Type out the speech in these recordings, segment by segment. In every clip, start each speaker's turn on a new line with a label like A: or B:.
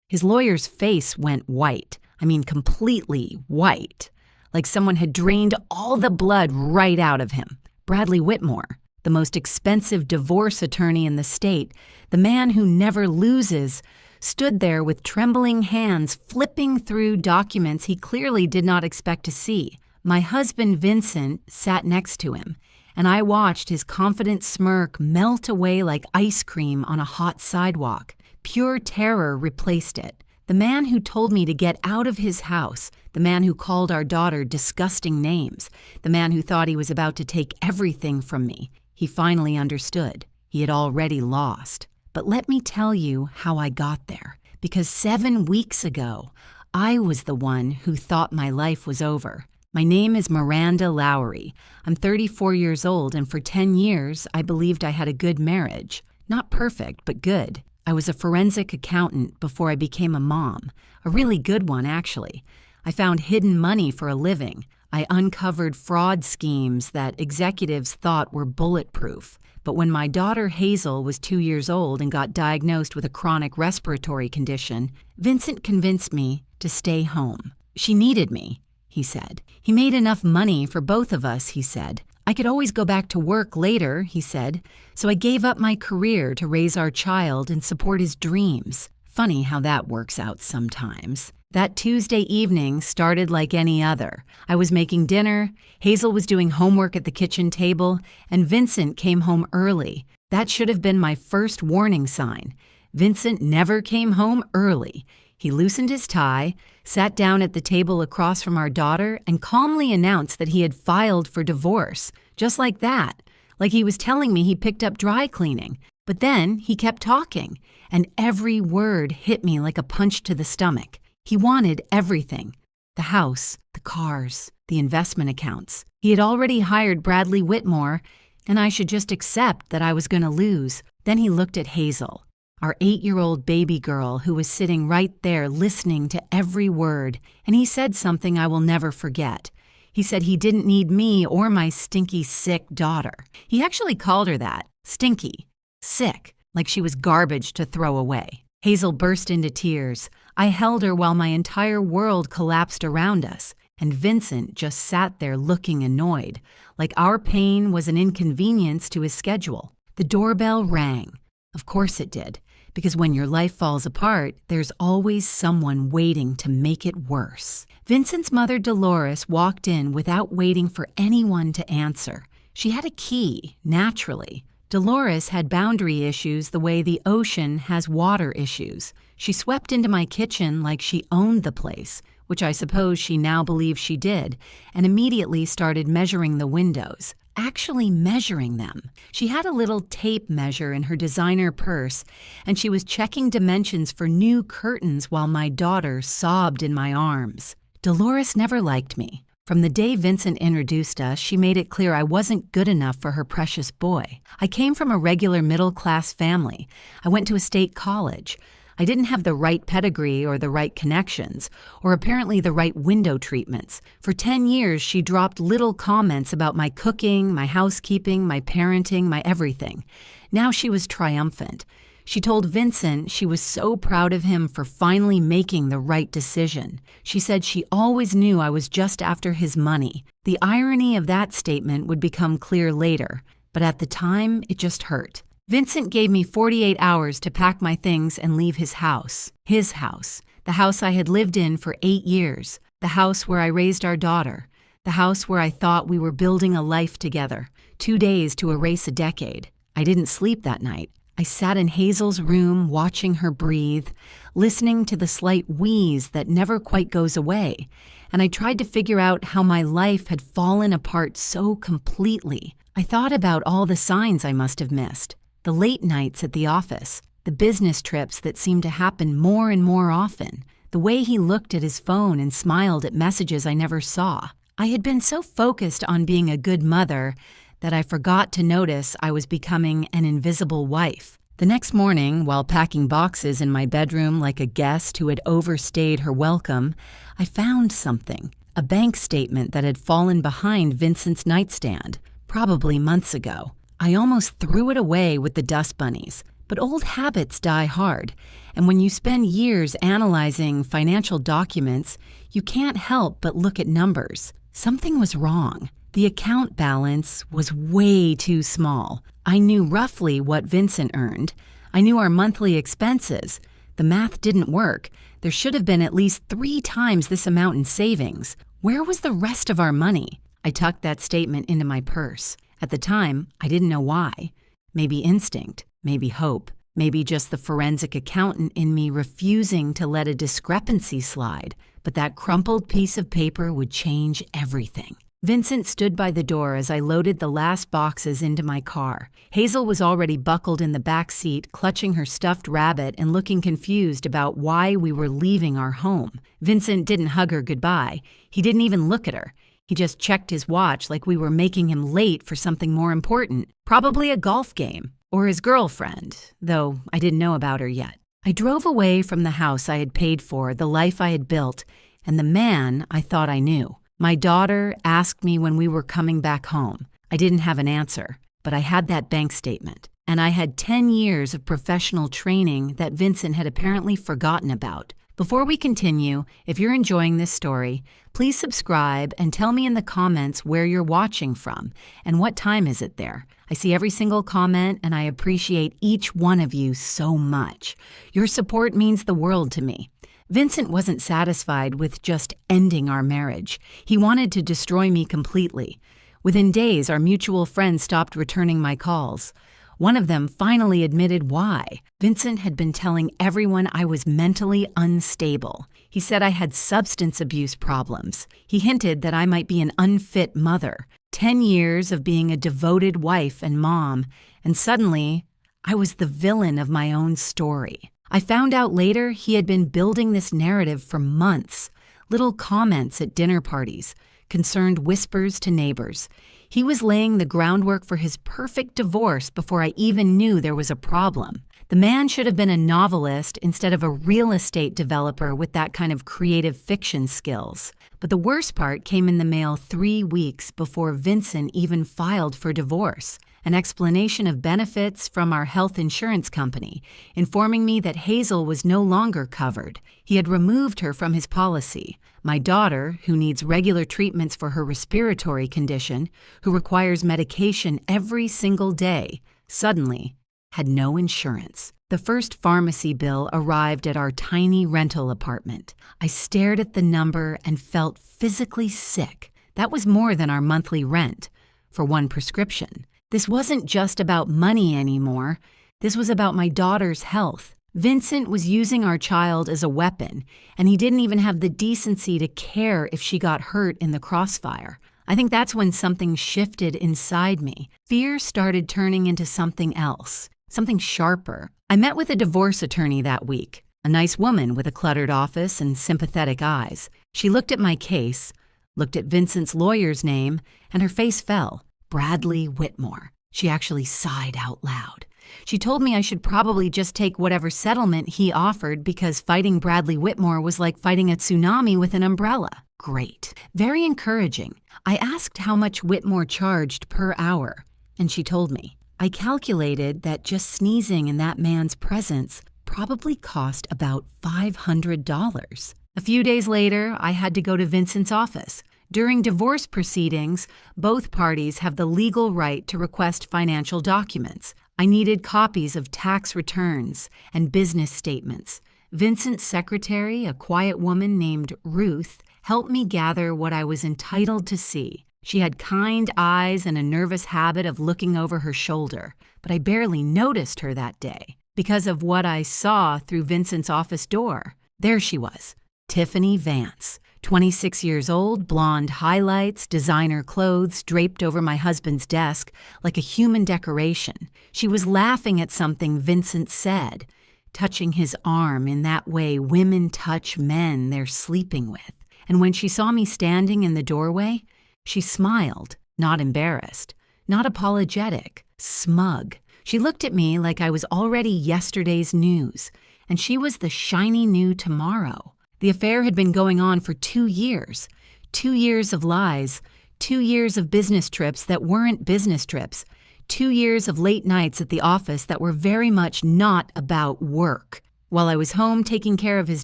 A: His lawyer's face went white. I mean, completely white. Like someone had drained all the blood right out of him. Bradley Whitmore, the most expensive divorce attorney in the state, the man who never loses, stood there with trembling hands flipping through documents he clearly did not expect to see. My husband, Vincent, sat next to him, and I watched his confident smirk melt away like ice cream on a hot sidewalk. Pure terror replaced it. The man who told me to get out of his house, the man who called our daughter disgusting names, the man who thought he was about to take everything from me, he finally understood. He had already lost. But let me tell you how I got there. Because 7 weeks ago, I was the one who thought my life was over. My name is Miranda Lowry. I'm 34 years old, and for 10 years, I believed I had a good marriage. Not perfect, but good. I was a forensic accountant before I became a mom. A really good one, actually. I found hidden money for a living. I uncovered fraud schemes that executives thought were bulletproof. But when my daughter Hazel was 2 years old and got diagnosed with a chronic respiratory condition, Vincent convinced me to stay home. She needed me, he said. He made enough money for both of us, he said. I could always go back to work later, he said, so I gave up my career to raise our child and support his dreams. Funny how that works out sometimes. That Tuesday evening started like any other. I was making dinner, Hazel was doing homework at the kitchen table, and Vincent came home early. That should have been my first warning sign. Vincent never came home early. He loosened his tie, sat down at the table across from our daughter, and calmly announced that he had filed for divorce. Just like that. Like he was telling me he picked up dry cleaning. But then he kept talking, and every word hit me like a punch to the stomach. He wanted everything. The house, the cars, the investment accounts. He had already hired Bradley Whitmore, and I should just accept that I was going to lose. Then he looked at Hazel, our 8-year-old baby girl who was sitting right there listening to every word, and he said something I will never forget. He said he didn't need me or my stinky, sick daughter. He actually called her that, stinky, sick, like she was garbage to throw away. Hazel burst into tears. I held her while my entire world collapsed around us, and Vincent just sat there looking annoyed, like our pain was an inconvenience to his schedule. The doorbell rang. Of course it did, because when your life falls apart, there's always someone waiting to make it worse. Vincent's mother, Dolores, walked in without waiting for anyone to answer. She had a key, naturally. Dolores had boundary issues the way the ocean has water issues. She swept into my kitchen like she owned the place, which I suppose she now believes she did, and immediately started measuring the windows. Actually measuring them. She had a little tape measure in her designer purse, and she was checking dimensions for new curtains while my daughter sobbed in my arms. Dolores never liked me. From the day Vincent introduced us, she made it clear I wasn't good enough for her precious boy. I came from a regular middle-class family. I went to a state college. I didn't have the right pedigree or the right connections, or apparently the right window treatments. For 10 years, she dropped little comments about my cooking, my housekeeping, my parenting, my everything. Now she was triumphant. She told Vincent she was so proud of him for finally making the right decision. She said she always knew I was just after his money. The irony of that statement would become clear later, but at the time, it just hurt. Vincent gave me 48 hours to pack my things and leave his house, the house I had lived in for 8 years, the house where I raised our daughter, the house where I thought we were building a life together. 2 days to erase a decade. I didn't sleep that night. I sat in Hazel's room watching her breathe, listening to the slight wheeze that never quite goes away, and I tried to figure out how my life had fallen apart so completely. I thought about all the signs I must have missed, the late nights at the office, the business trips that seemed to happen more and more often, the way he looked at his phone and smiled at messages I never saw. I had been so focused on being a good mother that I forgot to notice I was becoming an invisible wife. The next morning, while packing boxes in my bedroom like a guest who had overstayed her welcome, I found something, a bank statement that had fallen behind Vincent's nightstand, probably months ago. I almost threw it away with the dust bunnies, But old habits die hard, and when you spend years analyzing financial documents, you can't help but look at numbers. Something was wrong. The account balance was way too small. I knew roughly what Vincent earned. I knew our monthly expenses. The math didn't work. There should have been at least 3 times this amount in savings. Where was the rest of our money? I tucked that statement into my purse. At the time, I didn't know why. Maybe instinct, maybe hope, maybe just the forensic accountant in me refusing to let a discrepancy slide. But that crumpled piece of paper would change everything. Vincent stood by the door as I loaded the last boxes into my car. Hazel was already buckled in the back seat, clutching her stuffed rabbit and looking confused about why we were leaving our home. Vincent didn't hug her goodbye. He didn't even look at her. He just checked his watch like we were making him late for something more important, probably a golf game, or his girlfriend, though I didn't know about her yet. I drove away from the house I had paid for, the life I had built, and the man I thought I knew. My daughter asked me when we were coming back home. I didn't have an answer, but I had that bank statement, and I had 10 years of professional training that Vincent had apparently forgotten about. Before we continue, if you're enjoying this story, please subscribe and tell me in the comments where you're watching from and what time is it there. I see every single comment and I appreciate each one of you so much. Your support means the world to me. Vincent wasn't satisfied with just ending our marriage. He wanted to destroy me completely. Within days, our mutual friends stopped returning my calls. One of them finally admitted why. Vincent had been telling everyone I was mentally unstable. He said I had substance abuse problems. He hinted that I might be an unfit mother. 10 years of being a devoted wife and mom, and suddenly, I was the villain of my own story. I found out later he had been building this narrative for months. Little comments at dinner parties, concerned whispers to neighbors. He was laying the groundwork for his perfect divorce before I even knew there was a problem. The man should have been a novelist instead of a real estate developer with that kind of creative fiction skills. But the worst part came in the mail 3 weeks before Vincent even filed for divorce. An explanation of benefits from our health insurance company, informing me that Hazel was no longer covered. He had removed her from his policy. My daughter, who needs regular treatments for her respiratory condition, who requires medication every single day, suddenly had no insurance. The first pharmacy bill arrived at our tiny rental apartment. I stared at the number and felt physically sick. That was more than our monthly rent for one prescription. This wasn't just about money anymore. This was about my daughter's health. Vincent was using our child as a weapon, and he didn't even have the decency to care if she got hurt in the crossfire. I think that's when something shifted inside me. Fear started turning into something else, something sharper. I met with a divorce attorney that week, a nice woman with a cluttered office and sympathetic eyes. She looked at my case, looked at Vincent's lawyer's name, and her face fell. Bradley Whitmore. She actually sighed out loud. She told me I should probably just take whatever settlement he offered because fighting Bradley Whitmore was like fighting a tsunami with an umbrella. Great. Very encouraging. I asked how much Whitmore charged per hour, and she told me. I calculated that just sneezing in that man's presence probably cost about $500. A few days later, I had to go to Vincent's office. During divorce proceedings, both parties have the legal right to request financial documents. I needed copies of tax returns and business statements. Vincent's secretary, a quiet woman named Ruth, helped me gather what I was entitled to see. She had kind eyes and a nervous habit of looking over her shoulder, but I barely noticed her that day because of what I saw through Vincent's office door. There she was, Tiffany Vance. 26 years old, blonde highlights, designer clothes draped over my husband's desk like a human decoration. She was laughing at something Vincent said, touching his arm in that way women touch men they're sleeping with. And when she saw me standing in the doorway, she smiled, not embarrassed, not apologetic, smug. She looked at me like I was already yesterday's news, and she was the shiny new tomorrow. The affair had been going on for 2 years. 2 years of lies, 2 years of business trips that weren't business trips, 2 years of late nights at the office that were very much not about work. While I was home taking care of his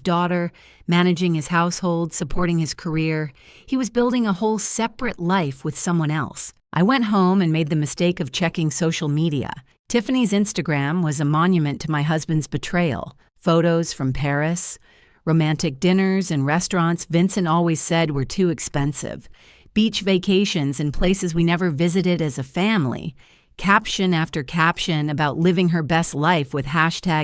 A: daughter, managing his household, supporting his career, he was building a whole separate life with someone else. I went home and made the mistake of checking social media. Tiffany's Instagram was a monument to my husband's betrayal. Photos from Paris, romantic dinners and restaurants Vincent always said were too expensive, beach vacations in places we never visited as a family, caption after caption about living her best life with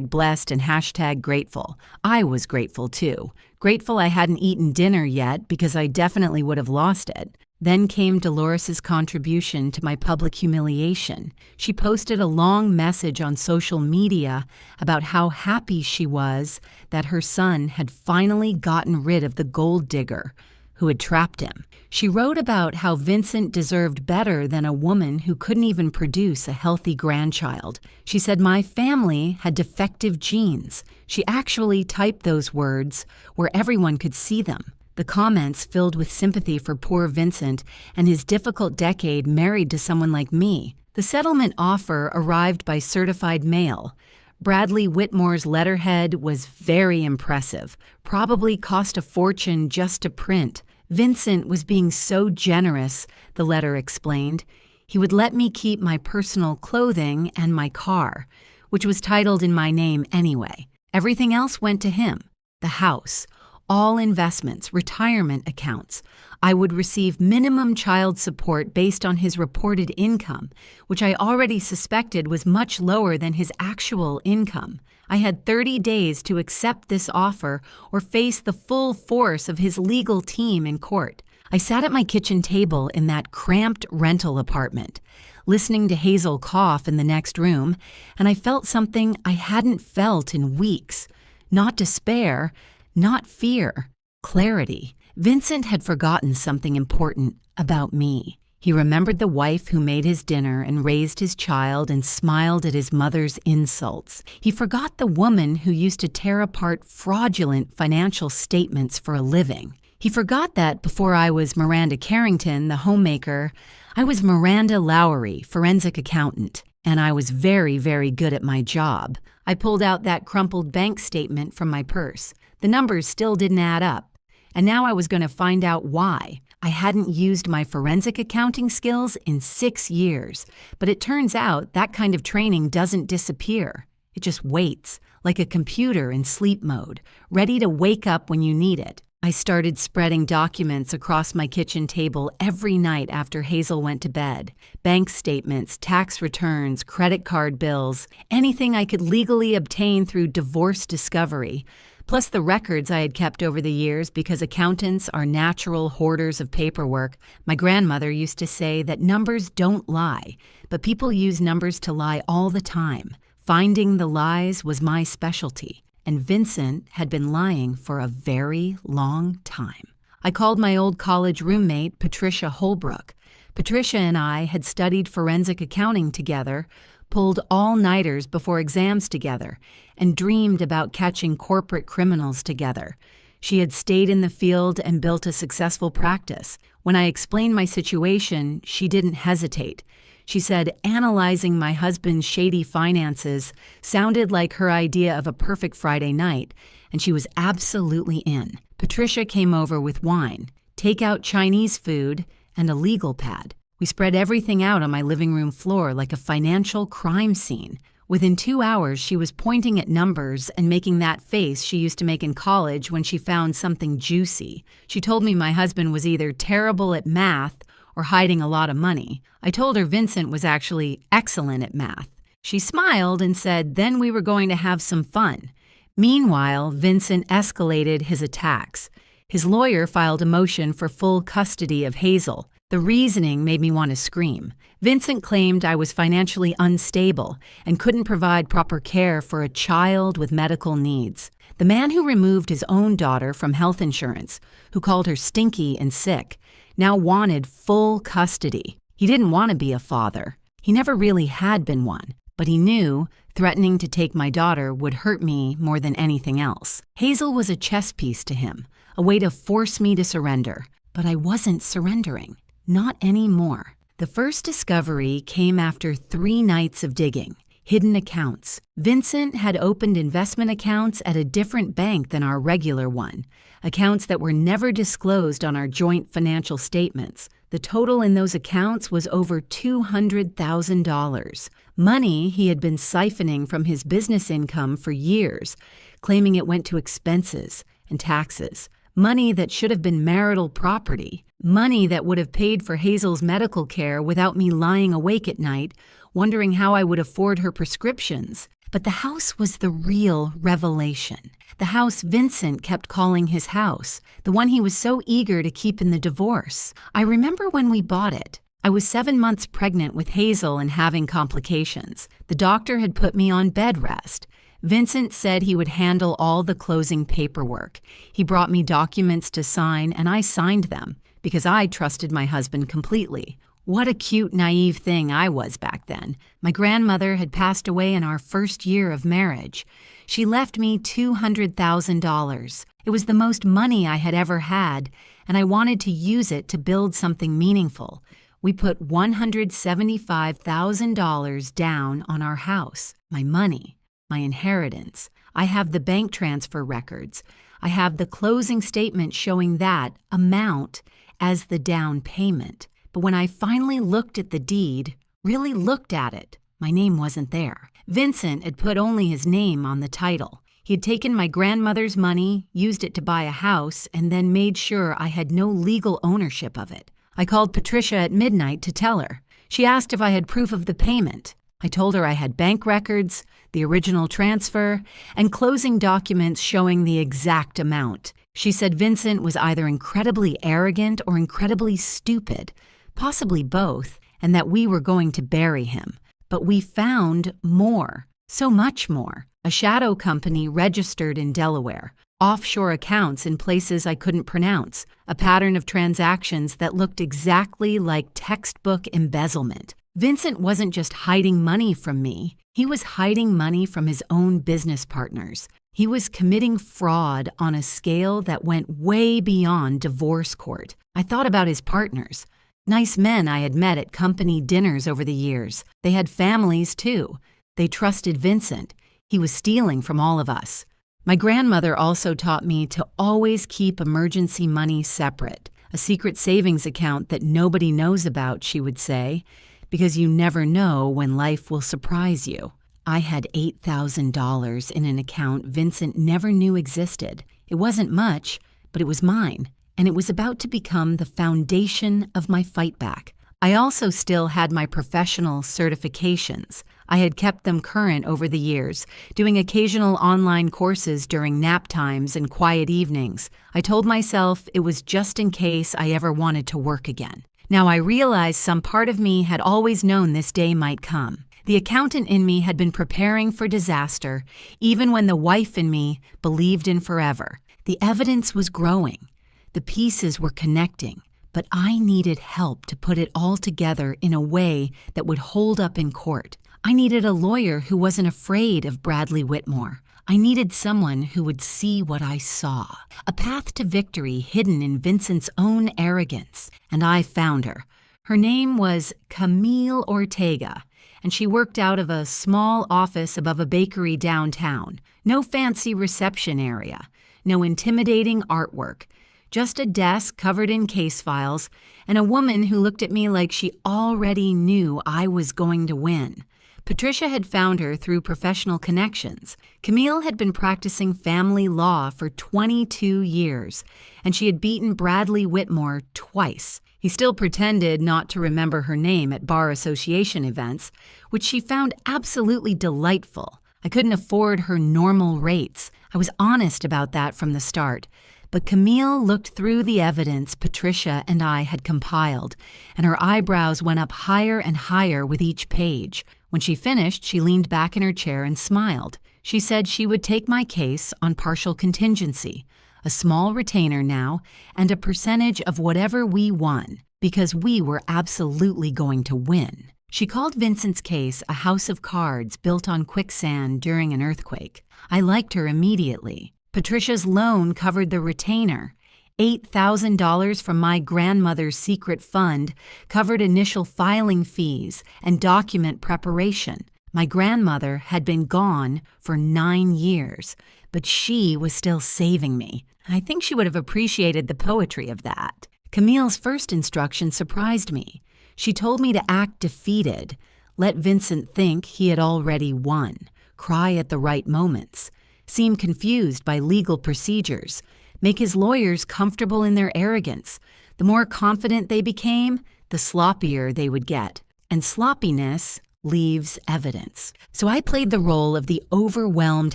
A: #blessed and #grateful. I was grateful too. Grateful I hadn't eaten dinner yet because I definitely would have lost it. Then came Dolores's contribution to my public humiliation. She posted a long message on social media about how happy she was that her son had finally gotten rid of the gold digger who had trapped him. She wrote about how Vincent deserved better than a woman who couldn't even produce a healthy grandchild. She said my family had defective genes. She actually typed those words where everyone could see them. The comments filled with sympathy for poor Vincent and his difficult decade married to someone like me. The settlement offer arrived by certified mail. Bradley Whitmore's letterhead was very impressive, probably cost a fortune just to print. Vincent was being so generous, the letter explained. He would let me keep my personal clothing and my car, which was titled in my name anyway. Everything else went to him. The house, all investments, retirement accounts. I would receive minimum child support based on his reported income, which I already suspected was much lower than his actual income. I had 30 days to accept this offer or face the full force of his legal team in court. I sat at my kitchen table in that cramped rental apartment, listening to Hazel cough in the next room, and I felt something I hadn't felt in weeks. Not despair, not fear, clarity. Vincent had forgotten something important about me. He remembered the wife who made his dinner and raised his child and smiled at his mother's insults. He forgot the woman who used to tear apart fraudulent financial statements for a living. He forgot that before I was Miranda Carrington, the homemaker, I was Miranda Lowry, forensic accountant, and I was very, very good at my job. I pulled out that crumpled bank statement from my purse. The numbers still didn't add up. And now I was going to find out why. I hadn't used my forensic accounting skills in 6 years, but it turns out that kind of training doesn't disappear. It just waits, like a computer in sleep mode, ready to wake up when you need it. I started spreading documents across my kitchen table every night after Hazel went to bed. Bank statements, tax returns, credit card bills, anything I could legally obtain through divorce discovery. Plus the records I had kept over the years because accountants are natural hoarders of paperwork. My grandmother used to say that numbers don't lie, but people use numbers to lie all the time. Finding the lies was my specialty, and Vincent had been lying for a very long time. I called my old college roommate, Patricia Holbrook. Patricia and I had studied forensic accounting together, pulled all-nighters before exams together, and dreamed about catching corporate criminals together. She had stayed in the field and built a successful practice. When I explained my situation, she didn't hesitate. She said analyzing my husband's shady finances sounded like her idea of a perfect Friday night, and she was absolutely in. Patricia came over with wine, takeout Chinese food, and a legal pad. We spread everything out on my living room floor like a financial crime scene. Within 2 hours, she was pointing at numbers and making that face she used to make in college when she found something juicy. She told me my husband was either terrible at math or hiding a lot of money. I told her Vincent was actually excellent at math. She smiled and said then we were going to have some fun. Meanwhile, Vincent escalated his attacks. His lawyer filed a motion for full custody of Hazel. The reasoning made me want to scream. Vincent claimed I was financially unstable and couldn't provide proper care for a child with medical needs. The man who removed his own daughter from health insurance, who called her stinky and sick, now wanted full custody. He didn't want to be a father. He never really had been one, but he knew threatening to take my daughter would hurt me more than anything else. Hazel was a chess piece to him, a way to force me to surrender. But I wasn't surrendering. Not anymore. The first discovery came after 3 nights of digging. Hidden accounts. Vincent had opened investment accounts at a different bank than our regular one, accounts that were never disclosed on our joint financial statements. The total in those accounts was over $200,000. Money he had been siphoning from his business income for years, claiming it went to expenses and taxes. Money that should have been marital property. Money that would have paid for Hazel's medical care without me lying awake at night, wondering how I would afford her prescriptions. But the house was the real revelation. The house Vincent kept calling his house, the one he was so eager to keep in the divorce. I remember when we bought it. I was 7 months pregnant with Hazel and having complications. The doctor had put me on bed rest. Vincent said he would handle all the closing paperwork. He brought me documents to sign, and I signed them because I trusted my husband completely. What a cute, naive thing I was back then. My grandmother had passed away in our first year of marriage. She left me $200,000. It was the most money I had ever had, and I wanted to use it to build something meaningful. We put $175,000 down on our house, my money, my inheritance. I have the bank transfer records. I have the closing statement showing that amount as the down payment. But when I finally looked at the deed, really looked at it, my name wasn't there. Vincent had put only his name on the title. He had taken my grandmother's money, used it to buy a house, and then made sure I had no legal ownership of it. I called Patricia at midnight to tell her. She asked if I had proof of the payment. I told her I had bank records, the original transfer, and closing documents showing the exact amount. She said Vincent was either incredibly arrogant or incredibly stupid, possibly both, and that we were going to bury him. But we found more, so much more. A shadow company registered in Delaware, offshore accounts in places I couldn't pronounce, a pattern of transactions that looked exactly like textbook embezzlement. Vincent wasn't just hiding money from me, he was hiding money from his own business partners. He was committing fraud on a scale that went way beyond divorce court. I thought about his partners. Nice men I had met at company dinners over the years. They had families too. They trusted Vincent. He was stealing from all of us. My grandmother also taught me to always keep emergency money separate, a secret savings account that nobody knows about, she would say, because you never know when life will surprise you. I had $8,000 in an account Vincent never knew existed. It wasn't much, but it was mine, and it was about to become the foundation of my fight back. I also still had my professional certifications. I had kept them current over the years, doing occasional online courses during nap times and quiet evenings. I told myself it was just in case I ever wanted to work again. Now I realized some part of me had always known this day might come. The accountant in me had been preparing for disaster, even when the wife in me believed in forever. The evidence was growing. The pieces were connecting, but I needed help to put it all together in a way that would hold up in court. I needed a lawyer who wasn't afraid of Bradley Whitmore. I needed someone who would see what I saw, a path to victory hidden in Vincent's own arrogance, and I found her. Her name was Camille Ortega, and she worked out of a small office above a bakery downtown. No fancy reception area, no intimidating artwork, just a desk covered in case files, and a woman who looked at me like she already knew I was going to win. Patricia had found her through professional connections. Camille had been practicing family law for 22 years, and she had beaten Bradley Whitmore twice. He still pretended not to remember her name at bar association events, which she found absolutely delightful. I couldn't afford her normal rates. I was honest about that from the start. But Camille looked through the evidence Patricia and I had compiled, and her eyebrows went up higher and higher with each page. When she finished, she leaned back in her chair and smiled. She said she would take my case on partial contingency, a small retainer now, and a percentage of whatever we won, because we were absolutely going to win. She called Vincent's case a house of cards built on quicksand during an earthquake. I liked her immediately. Patricia's loan covered the retainer, $8,000 from my grandmother's secret fund covered initial filing fees and document preparation. My grandmother had been gone for 9 years, but she was still saving me. I think she would have appreciated the poetry of that. Camille's first instruction surprised me. She told me to act defeated, let Vincent think he had already won, cry at the right moments, seem confused by legal procedures, make his lawyers comfortable in their arrogance. The more confident they became, the sloppier they would get. And sloppiness leaves evidence. So I played the role of the overwhelmed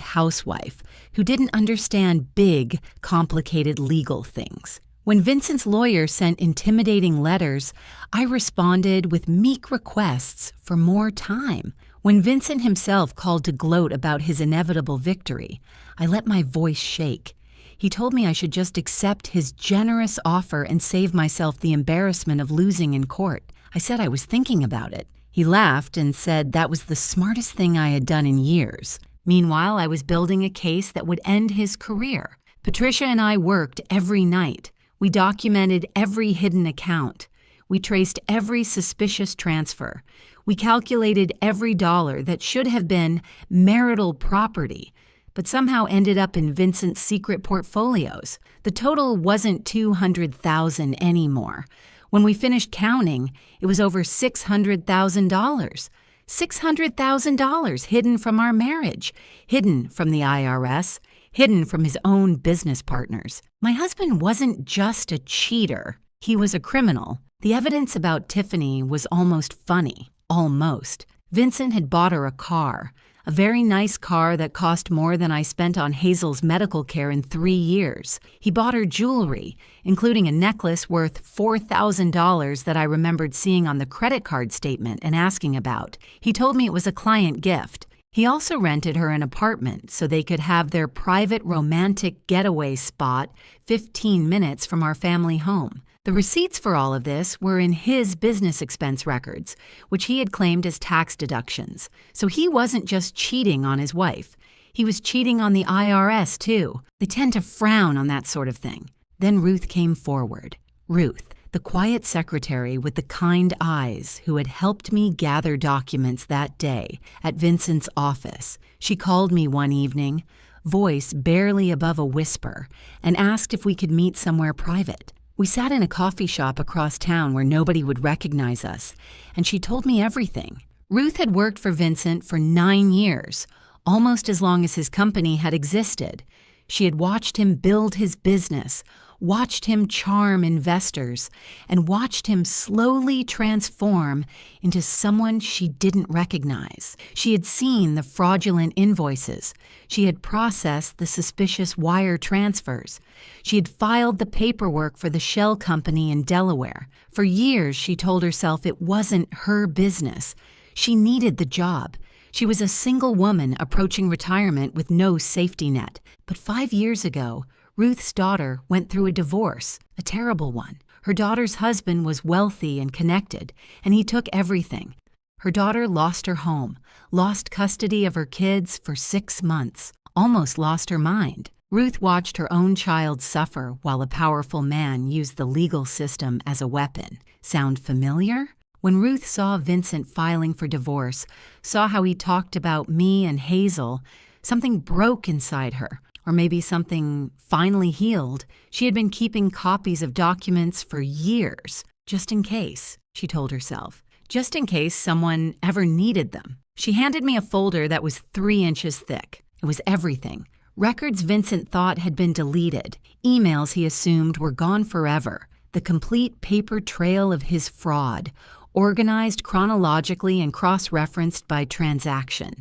A: housewife who didn't understand big, complicated legal things. When Vincent's lawyer sent intimidating letters, I responded with meek requests for more time. When Vincent himself called to gloat about his inevitable victory, I let my voice shake. He told me I should just accept his generous offer and save myself the embarrassment of losing in court. I said I was thinking about it. He laughed and said that was the smartest thing I had done in years. Meanwhile, I was building a case that would end his career. Patricia and I worked every night. We documented every hidden account. We traced every suspicious transfer. We calculated every dollar that should have been marital property, but somehow ended up in Vincent's secret portfolios. The total wasn't $200,000 anymore. When we finished counting, it was over $600,000. $600,000 hidden from our marriage, hidden from the IRS, hidden from his own business partners. My husband wasn't just a cheater. He was a criminal. The evidence about Tiffany was almost funny. Almost. Vincent had bought her a car. A very nice car that cost more than I spent on Hazel's medical care in 3 years. He bought her jewelry, including a necklace worth $4,000 that I remembered seeing on the credit card statement and asking about. He told me it was a client gift. He also rented her an apartment so they could have their private romantic getaway spot 15 minutes from our family home. The receipts for all of this were in his business expense records, which he had claimed as tax deductions. So he wasn't just cheating on his wife. He was cheating on the IRS, too. They tend to frown on that sort of thing. Then Ruth came forward. Ruth, the quiet secretary with the kind eyes who had helped me gather documents that day at Vincent's office. She called me one evening, voice barely above a whisper, and asked if we could meet somewhere private. We sat in a coffee shop across town where nobody would recognize us, and she told me everything. Ruth had worked for Vincent for 9 years, almost as long as his company had existed. She had watched him build his business, watched him charm investors, and watched him slowly transform into someone she didn't recognize. She had seen the fraudulent invoices. She had processed the suspicious wire transfers. She had filed the paperwork for the shell company in Delaware. For years, she told herself it wasn't her business. She needed the job. She was a single woman approaching retirement with no safety net. But 5 years ago, Ruth's daughter went through a divorce, a terrible one. Her daughter's husband was wealthy and connected, and he took everything. Her daughter lost her home, lost custody of her kids for 6 months, almost lost her mind. Ruth watched her own child suffer while a powerful man used the legal system as a weapon. Sound familiar? When Ruth saw Vincent filing for divorce, saw how he talked about me and Hazel, something broke inside her. Or maybe something finally healed. She had been keeping copies of documents for years, just in case, she told herself. Just in case someone ever needed them. She handed me a folder that was 3 inches thick. It was everything. Records Vincent thought had been deleted. Emails he assumed were gone forever. The complete paper trail of his fraud, organized chronologically and cross-referenced by transaction.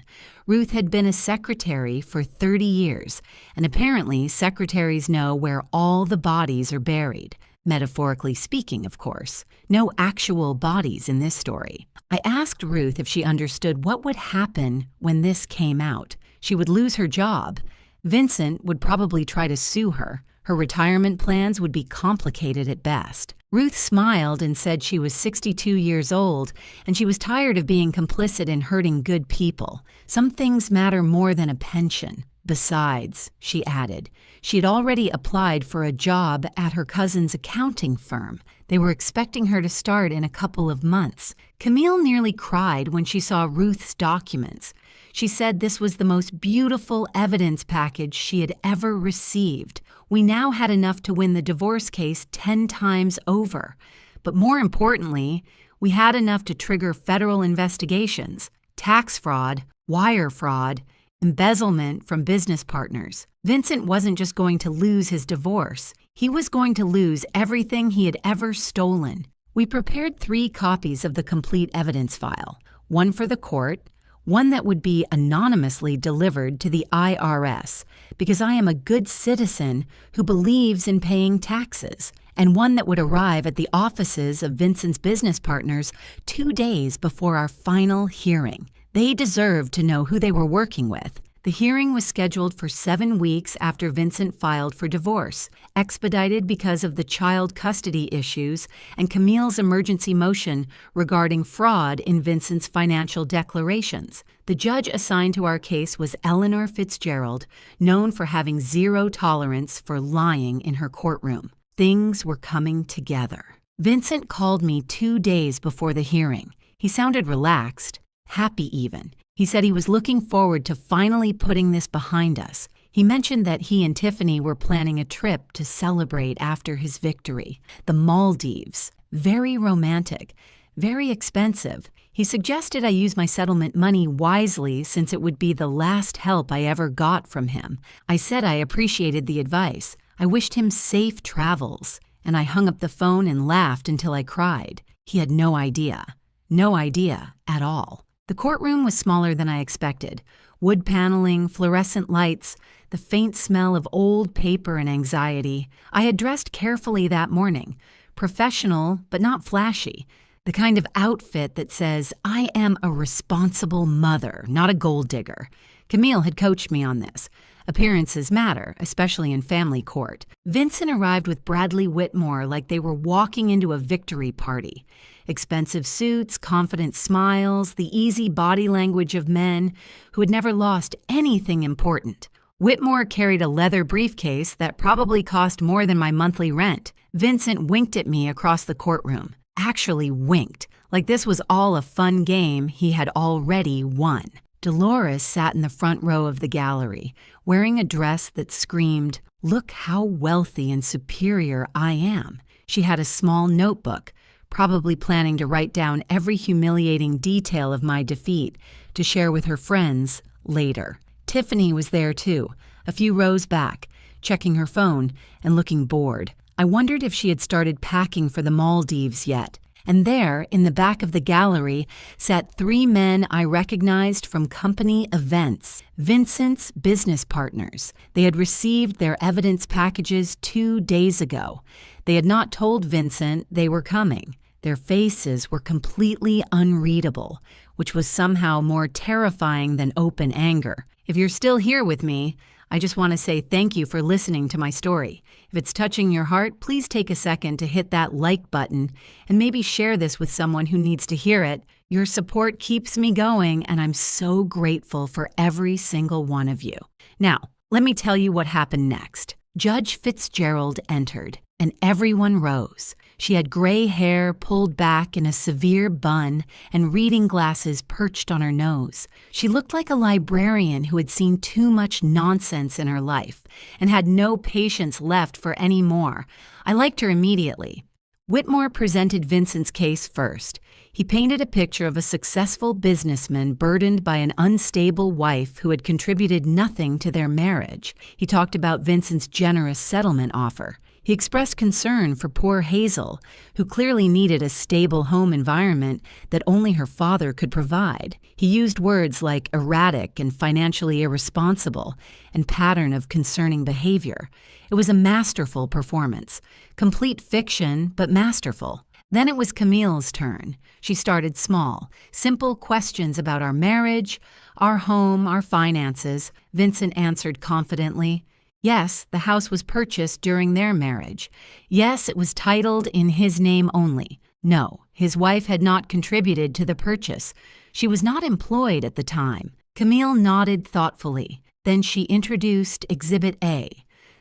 A: Ruth had been a secretary for 30 years, and apparently secretaries know where all the bodies are buried. Metaphorically speaking, of course. No actual bodies in this story. I asked Ruth if she understood what would happen when this came out. She would lose her job. Vincent would probably try to sue her. Her retirement plans would be complicated at best. Ruth smiled and said she was 62 years old and she was tired of being complicit in hurting good people. Some things matter more than a pension. Besides, she added, she had already applied for a job at her cousin's accounting firm. They were expecting her to start in a couple of months. Camille nearly cried when she saw Ruth's documents. She said this was the most beautiful evidence package she had ever received. We now had enough to win the divorce case 10 times over. But more importantly, we had enough to trigger federal investigations, tax fraud, wire fraud, embezzlement from business partners. Vincent wasn't just going to lose his divorce. He was going to lose everything he had ever stolen. We prepared 3 copies of the complete evidence file, one for the court, one that would be anonymously delivered to the IRS, because I am a good citizen who believes in paying taxes, and one that would arrive at the offices of Vincent's business partners 2 days before our final hearing. They deserved to know who they were working with. The hearing was scheduled for 7 weeks after Vincent filed for divorce, expedited because of the child custody issues and Camille's emergency motion regarding fraud in Vincent's financial declarations. The judge assigned to our case was Eleanor Fitzgerald, known for having zero tolerance for lying in her courtroom. Things were coming together. Vincent called me 2 days before the hearing. He sounded relaxed. Happy even. He said he was looking forward to finally putting this behind us. He mentioned that he and Tiffany were planning a trip to celebrate after his victory. The Maldives. Very romantic. Very expensive. He suggested I use my settlement money wisely since it would be the last help I ever got from him. I said I appreciated the advice. I wished him safe travels. And I hung up the phone and laughed until I cried. He had no idea. No idea at all. The courtroom was smaller than I expected. Wood paneling, fluorescent lights, the faint smell of old paper and anxiety. I had dressed carefully that morning. Professional, but not flashy. The kind of outfit that says, I am a responsible mother, not a gold digger. Camille had coached me on this. Appearances matter, especially in family court. Vincent arrived with Bradley Whitmore like they were walking into a victory party. Expensive suits, confident smiles, the easy body language of men who had never lost anything important. Whitmore carried a leather briefcase that probably cost more than my monthly rent. Vincent winked at me across the courtroom. Actually winked, like this was all a fun game he had already won. Dolores sat in the front row of the gallery, wearing a dress that screamed, "Look how wealthy and superior I am." She had a small notebook, probably planning to write down every humiliating detail of my defeat to share with her friends later. Tiffany was there too, a few rows back, checking her phone and looking bored. I wondered if she had started packing for the Maldives yet. And there, in the back of the gallery, sat 3 men I recognized from company events, Vincent's business partners. They had received their evidence packages 2 days ago. They had not told Vincent they were coming. Their faces were completely unreadable, which was somehow more terrifying than open anger. If you're still here with me, I just want to say thank you for listening to my story. If it's touching your heart, please take a second to hit that like button and maybe share this with someone who needs to hear it. Your support keeps me going, and I'm so grateful for every single one of you. Now, let me tell you what happened next. Judge Fitzgerald entered, and everyone rose. She had gray hair pulled back in a severe bun and reading glasses perched on her nose. She looked like a librarian who had seen too much nonsense in her life and had no patience left for any more. I liked her immediately. Whitmore presented Vincent's case first. He painted a picture of a successful businessman burdened by an unstable wife who had contributed nothing to their marriage. He talked about Vincent's generous settlement offer. He expressed concern for poor Hazel, who clearly needed a stable home environment that only her father could provide. He used words like erratic and financially irresponsible and pattern of concerning behavior. It was a masterful performance. Complete fiction, but masterful. Then it was Camille's turn. She started small. Simple questions about our marriage, our home, our finances. Vincent answered confidently. Yes, the house was purchased during their marriage. Yes, it was titled in his name only. No, his wife had not contributed to the purchase. She was not employed at the time. Camille nodded thoughtfully. Then she introduced Exhibit A,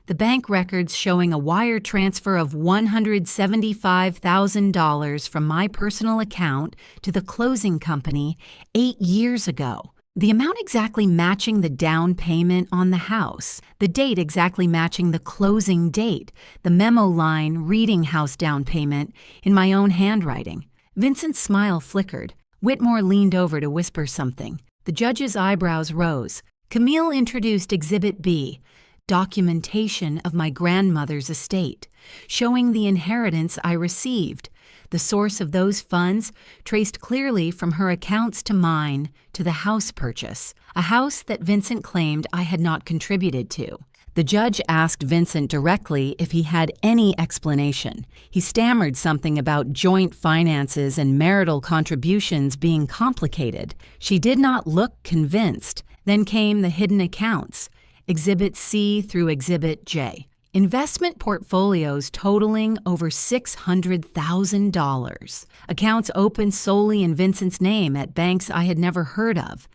A: the bank records showing a wire transfer of $175,000 from my personal account to the closing company 8 years ago. The amount exactly matching the down payment on the house, the date exactly matching the closing date, the memo line reading house down payment in my own handwriting. Vincent's smile flickered. Whitmore leaned over to whisper something. The judge's eyebrows rose. Camille introduced Exhibit B, documentation of my grandmother's estate, showing the inheritance I received. The source of those funds traced clearly from her accounts to mine to the house purchase, a house that Vincent claimed I had not contributed to. The judge asked Vincent directly if he had any explanation. He stammered something about joint finances and marital contributions being complicated. She did not look convinced. Then came the hidden accounts, Exhibit C through Exhibit J. Investment portfolios totaling over $600,000. Accounts opened solely in Vincent's name at banks I had never heard of.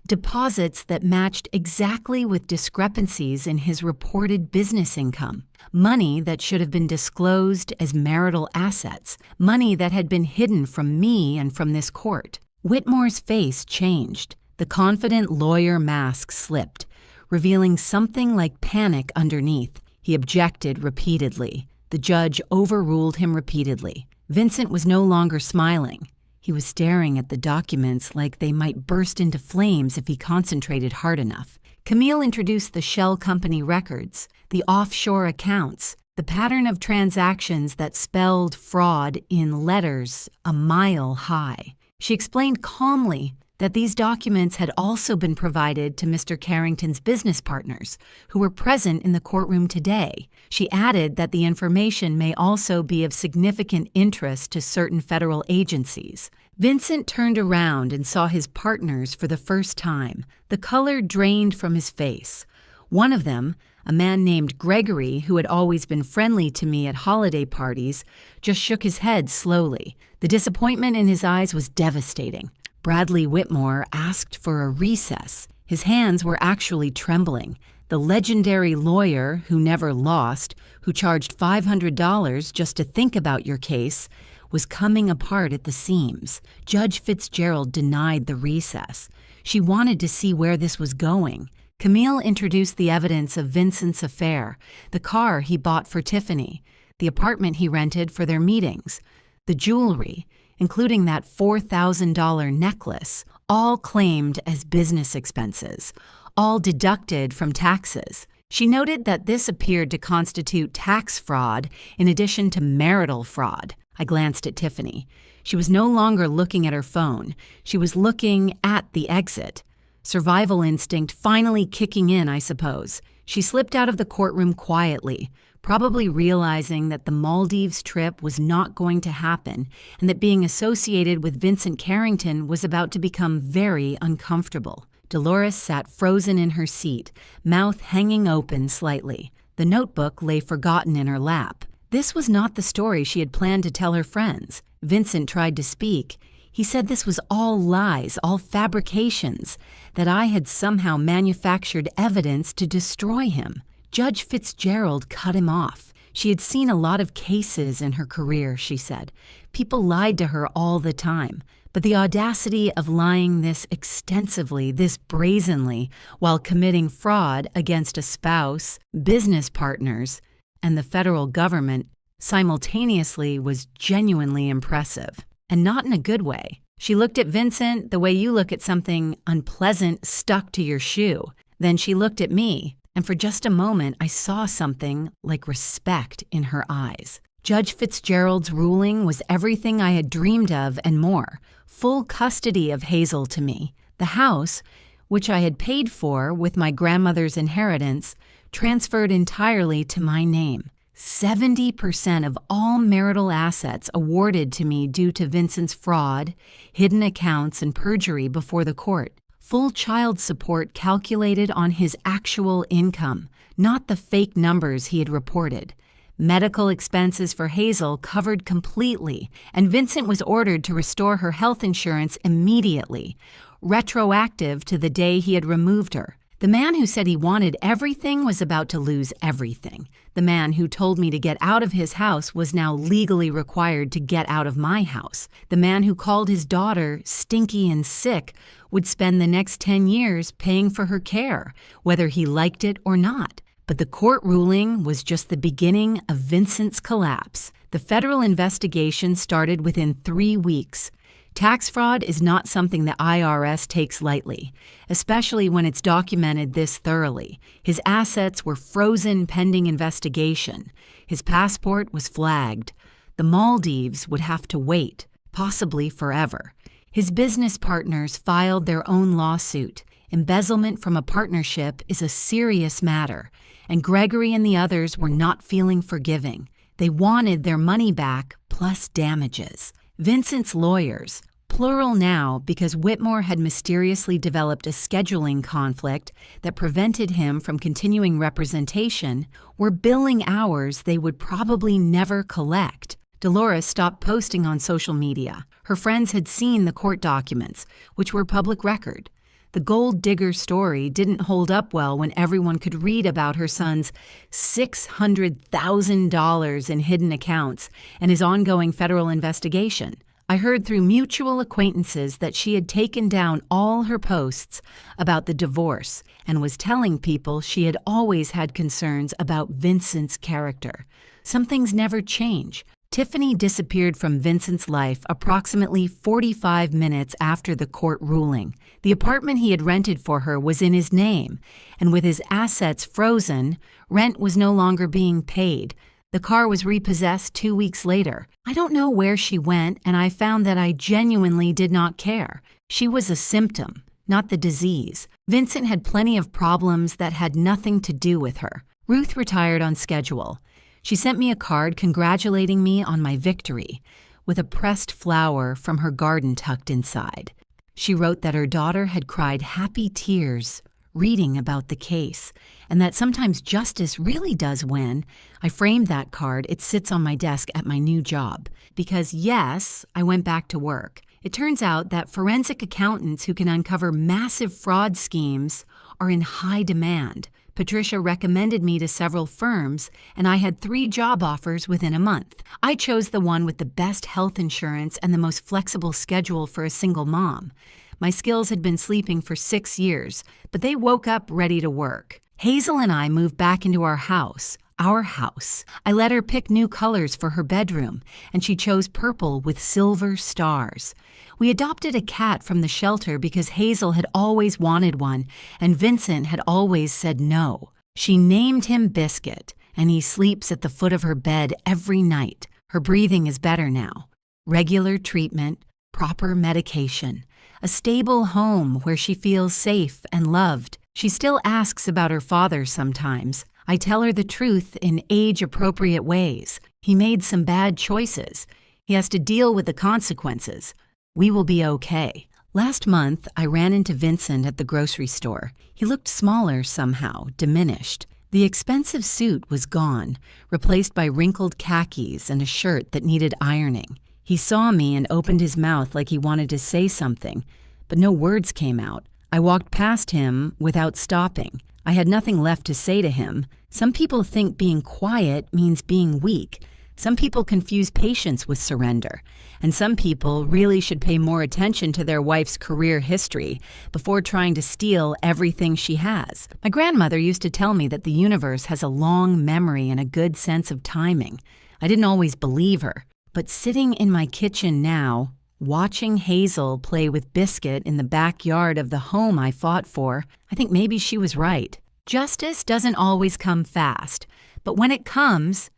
A: Deposits that matched exactly with discrepancies in his reported business income. Money that should have been disclosed as marital assets. Money that had been hidden from me and from this court. Whitmore's face changed. The confident lawyer mask slipped, revealing something like panic underneath. He objected repeatedly. The judge overruled him repeatedly. Vincent was no longer smiling. He was staring at the documents like they might burst into flames if he concentrated hard enough. Camille introduced the shell company records, the offshore accounts, the pattern of transactions that spelled fraud in letters a mile high. She explained calmly that these documents had also been provided to Mr. Carrington's business partners, who were present in the courtroom today. She added that the information may also be of significant interest to certain federal agencies. Vincent turned around and saw his partners for the first time. The color drained from his face. One of them, a man named Gregory, who had always been friendly to me at holiday parties, just shook his head slowly. The disappointment in his eyes was devastating. Bradley Whitmore asked for a recess. His hands were actually trembling. The legendary lawyer who never lost, who charged $500 just to think about your case, was coming apart at the seams. Judge Fitzgerald denied the recess. She wanted to see where this was going. Camille introduced the evidence of Vincent's affair, the car he bought for Tiffany, the apartment he rented for their meetings, the jewelry, including that $4,000 necklace, all claimed as business expenses, all deducted from taxes. She noted that this appeared to constitute tax fraud in addition to marital fraud. I glanced at Tiffany. She was no longer looking at her phone. She was looking at the exit. Survival instinct finally kicking in, I suppose. She slipped out of the courtroom quietly, probably realizing that the Maldives trip was not going to happen and that being associated with Vincent Carrington was about to become very uncomfortable. Dolores sat frozen in her seat, mouth hanging open slightly. The notebook lay forgotten in her lap. This was not the story she had planned to tell her friends. Vincent tried to speak. He said this was all lies, all fabrications, that I had somehow manufactured evidence to destroy him. Judge Fitzgerald cut him off. She had seen a lot of cases in her career, she said. People lied to her all the time. But the audacity of lying this extensively, this brazenly, while committing fraud against a spouse, business partners, and the federal government simultaneously was genuinely impressive. And not in a good way. She looked at Vincent the way you look at something unpleasant stuck to your shoe. Then she looked at me, and for just a moment I saw something like respect in her eyes. Judge Fitzgerald's ruling was everything I had dreamed of and more. Full custody of Hazel to me. The house, which I had paid for with my grandmother's inheritance, transferred entirely to my name. 70% of all marital assets awarded to me due to Vincent's fraud, hidden accounts, and perjury before the court. Full child support calculated on his actual income, not the fake numbers he had reported. Medical expenses for Hazel covered completely, and Vincent was ordered to restore her health insurance immediately, retroactive to the day he had removed her. The man who said he wanted everything was about to lose everything. The man who told me to get out of his house was now legally required to get out of my house. The man who called his daughter stinky and sick would spend the next 10 years paying for her care, whether he liked it or not. But the court ruling was just the beginning of Vincent's collapse. The federal investigation started within 3 weeks. Tax fraud is not something the IRS takes lightly, especially when it's documented this thoroughly. His assets were frozen pending investigation. His passport was flagged. The Maldives would have to wait, possibly forever. His business partners filed their own lawsuit. Embezzlement from a partnership is a serious matter, and Gregory and the others were not feeling forgiving. They wanted their money back plus damages. Vincent's lawyers, plural now because Whitmore had mysteriously developed a scheduling conflict that prevented him from continuing representation, were billing hours they would probably never collect. Dolores stopped posting on social media. Her friends had seen the court documents, which were public record. The gold digger story didn't hold up well when everyone could read about her son's $600,000 in hidden accounts and his ongoing federal investigation. I heard through mutual acquaintances that she had taken down all her posts about the divorce and was telling people she had always had concerns about Vincent's character. Some things never change. Tiffany disappeared from Vincent's life approximately 45 minutes after the court ruling. The apartment he had rented for her was in his name, and with his assets frozen, rent was no longer being paid. The car was repossessed 2 weeks later. I don't know where she went, and I found that I genuinely did not care. She was a symptom, not the disease. Vincent had plenty of problems that had nothing to do with her. Ruth retired on schedule. She sent me a card congratulating me on my victory, with a pressed flower from her garden tucked inside. She wrote that her daughter had cried happy tears reading about the case, and that sometimes justice really does win. I framed that card. It sits on my desk at my new job. Because yes, I went back to work. It turns out that forensic accountants who can uncover massive fraud schemes are in high demand. Patricia recommended me to several firms, and I had 3 job offers within a month. I chose the one with the best health insurance and the most flexible schedule for a single mom. My skills had been sleeping for 6 years, but they woke up ready to work. Hazel and I moved back into our house. I let her pick new colors for her bedroom, and she chose purple with silver stars. We adopted a cat from the shelter because Hazel had always wanted one, and Vincent had always said no. She named him Biscuit, and he sleeps at the foot of her bed every night. Her breathing is better now. Regular treatment, proper medication, a stable home where she feels safe and loved. She still asks about her father sometimes. I tell her the truth in age-appropriate ways. He made some bad choices. He has to deal with the consequences. We will be okay. Last month, I ran into Vincent at the grocery store. He looked smaller somehow, diminished. The expensive suit was gone, replaced by wrinkled khakis and a shirt that needed ironing. He saw me and opened his mouth like he wanted to say something, but no words came out. I walked past him without stopping. I had nothing left to say to him. Some people think being quiet means being weak. Some people confuse patience with surrender. And some people really should pay more attention to their wife's career history before trying to steal everything she has. My grandmother used to tell me that the universe has a long memory and a good sense of timing. I didn't always believe her. But sitting in my kitchen now, watching Hazel play with Biscuit in the backyard of the home I fought for, I think maybe she was right. Justice doesn't always come fast, but when it comes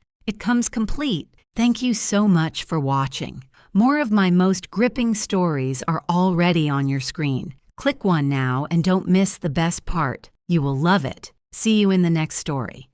A: complete. Thank you so much for watching. More of my most gripping stories are already on your screen. Click one now and don't miss the best part. You will love it. See you in the next story.